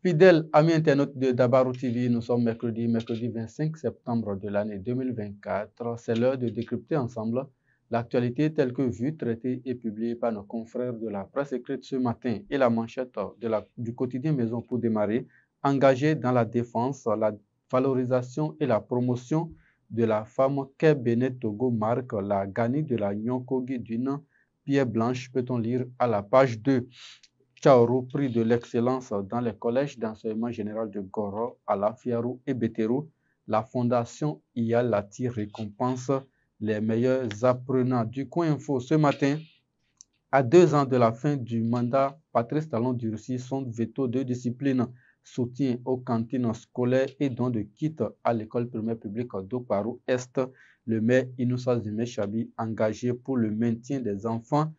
Fidèles amis internautes de Dabarou TV, nous sommes mercredi 25 septembre de l'année 2024. C'est l'heure de décrypter ensemble l'actualité telle que vue, traitée et publiée par nos confrères de la presse écrite ce matin et la manchette du quotidien Maison pour démarrer, engagés dans la défense, la valorisation et la promotion de la femme qu'est Benet Togo marque la Gani de la Nyokogi d'une pierre blanche, peut-on lire à la page 2. Tchaoro, prix de l'excellence dans les collèges d'enseignement général de Goro, Alafiarou et Betero. La fondation Ialati récompense les meilleurs apprenants. Du Coin Info ce matin, à 2 ans de la fin du mandat, Patrice Talon durcit son veto de discipline, soutien aux cantines scolaires et don de kit à l'école primaire publique d'Oparou Est. Le maire Inoussa Zime Chabi, engagé pour le maintien des enfants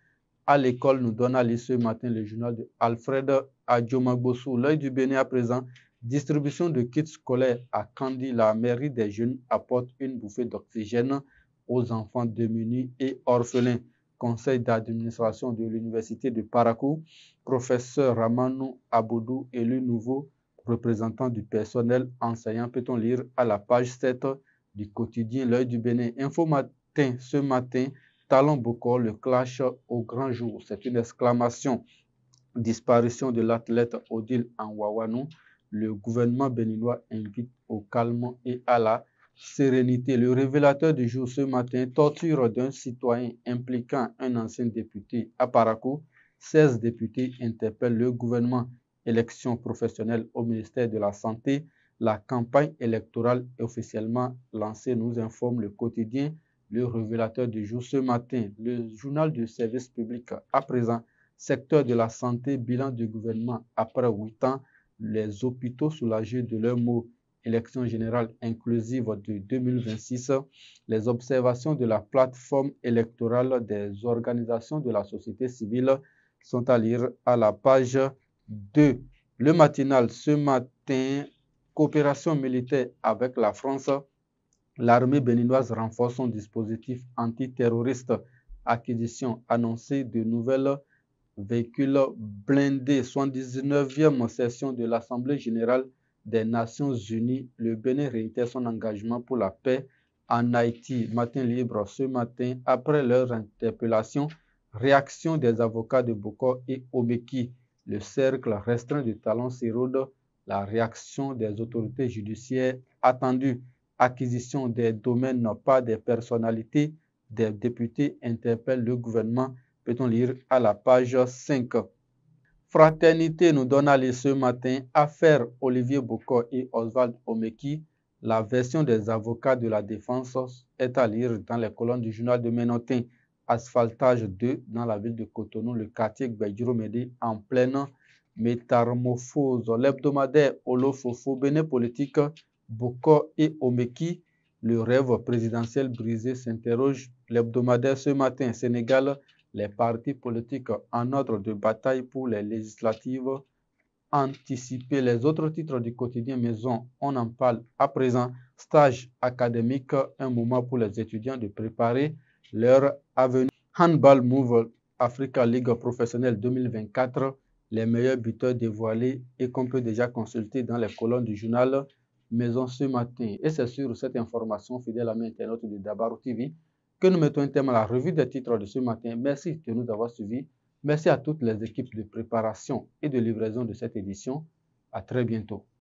à l'école, nous donne à lire ce matin le journal de Alfred Adjomagbossou. L'œil du Bénin à présent, distribution de kits scolaires à Kandi. La mairie des jeunes apporte une bouffée d'oxygène aux enfants démunis et orphelins. Conseil d'administration de l'université de Parakou, professeur Ramanou Aboudou, élu nouveau représentant du personnel enseignant, peut-on lire à la page 7 du quotidien L'œil du Bénin. Info matin, ce matin, Talon Bokor, le clash au grand jour. C'est une exclamation. Disparition de l'athlète Odile Anwawanou. Le gouvernement béninois invite au calme et à la sérénité. Le révélateur du jour ce matin, torture d'un citoyen impliquant un ancien député à Parakou. 16 députés interpellent le gouvernement. Élection professionnelle au ministère de la Santé. La campagne électorale est officiellement lancée, nous informe le quotidien Le révélateur du jour ce matin. Le journal du service public à présent. Secteur de la santé, bilan du gouvernement après 8 ans, les hôpitaux soulagés de leurs maux. Élection générale inclusive de 2026, les observations de la plateforme électorale des organisations de la société civile sont à lire à la page 2. Le matinal ce matin, coopération militaire avec la France. L'armée béninoise renforce son dispositif antiterroriste. Acquisition annoncée de nouvelles véhicules blindés. 79e session de l'Assemblée générale des Nations unies. Le Bénin réitère son engagement pour la paix en Haïti. Matin libre ce matin, après leur interpellation, réaction des avocats de Bokor et Omeki. Le cercle restreint de Talon s'érode. La réaction des autorités judiciaires attendue. Acquisition des domaines par des personnalités, des députés interpellent le gouvernement, peut-on lire à la page 5. Fraternité nous donne à lire ce matin, affaire Olivier Bokor et Oswald Omeki. La version des avocats de la défense est à lire dans les colonnes du journal de Ménotin. Asphaltage 2 dans la ville de Cotonou, le quartier Gbedjiromede en pleine métamorphose. L'hebdomadaire Olofofo, Bénin politique, Bokor et Omeki, le rêve présidentiel brisé s'interroge. L'hebdomadaire ce matin, Sénégal, les partis politiques en ordre de bataille pour les législatives anticipées. Les autres titres du quotidien Maison, on en parle à présent. Stage académique, un moment pour les étudiants de préparer leur avenir. Handball Move Africa League professionnelle 2024, les meilleurs buteurs dévoilés et qu'on peut déjà consulter dans les colonnes du journal Maison ce matin. Et c'est sur cette information, fidèle ami internaute de Dabarou TV, que nous mettons un thème à la revue des titres de ce matin. Merci de nous avoir suivis. Merci à toutes les équipes de préparation et de livraison de cette édition. À très bientôt.